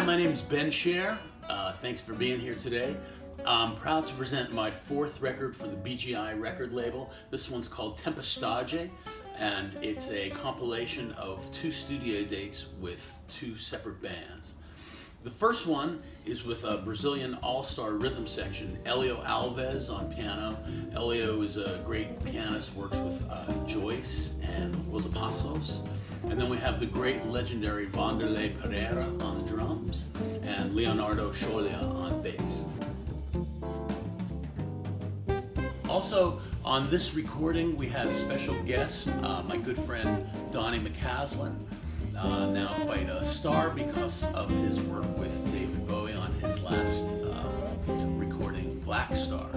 my name is Ben Scher. Thanks for being here today. I'm proud to present my fourth record for the BGI record label. This one's called Tempestade, and it's a compilation of 2 studio dates with 2 separate bands. The first one is with a Brazilian all-star rhythm section, Elio Alves on piano. Elio is a great pianist, works with Joyce and Los Passos. And then we have the great legendary Vanderlei Pereira on drums and Leonardo Scioglia on bass. Also, on this recording, we had special guest, my good friend Donnie McCaslin, now quite a star because of his work with David Bowie on his last recording, Black Star.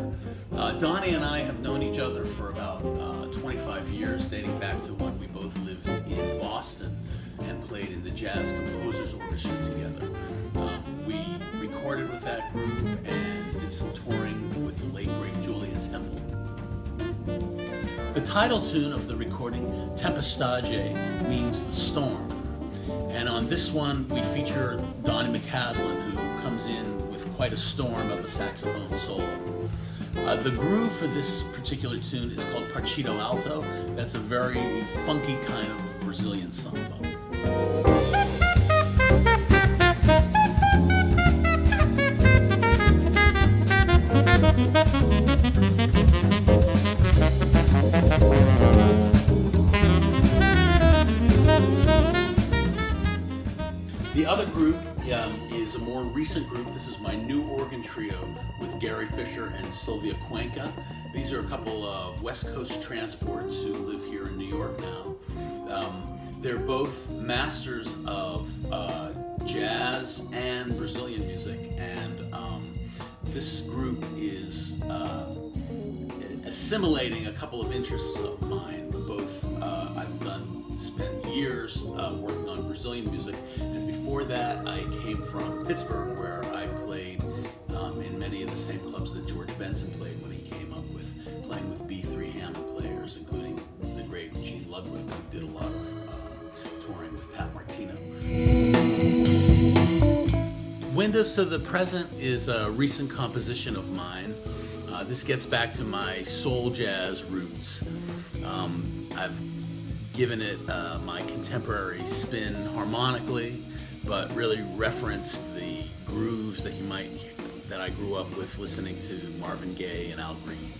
Donnie and I have known each other for about 25 years, dating back to when we both lived in Boston and played in the Jazz Composers Orchestra together. We recorded with that group and did some touring with the late great Julius Hempel. The title tune of the recording, Tempestade, means the storm. And on this one, we feature Donnie McCaslin, who comes in with quite a storm of a saxophone solo. The groove for this particular tune is called Partido Alto. That's a very funky kind of Brazilian samba. The other group is a more recent group. This is my new organ trio with Gary Fisher and Sylvia Cuenca. These are a couple of West Coast transports who live here in New York now. They're both masters of jazz and Brazilian music, and this group is assimilating a couple of interests of mine. Both I've spent years working on Brazilian music, and before that I came from Pittsburgh, where I played in many of the same clubs that George Benson played when he came up with playing with B3 Hammond players, including the great Gene Ludwig, who did a lot of touring with Pat Martino. Windows to the Present is a recent composition of mine. This gets back to my soul jazz roots. I've given it my contemporary spin harmonically, but really referenced the grooves that I grew up with listening to Marvin Gaye and Al Green.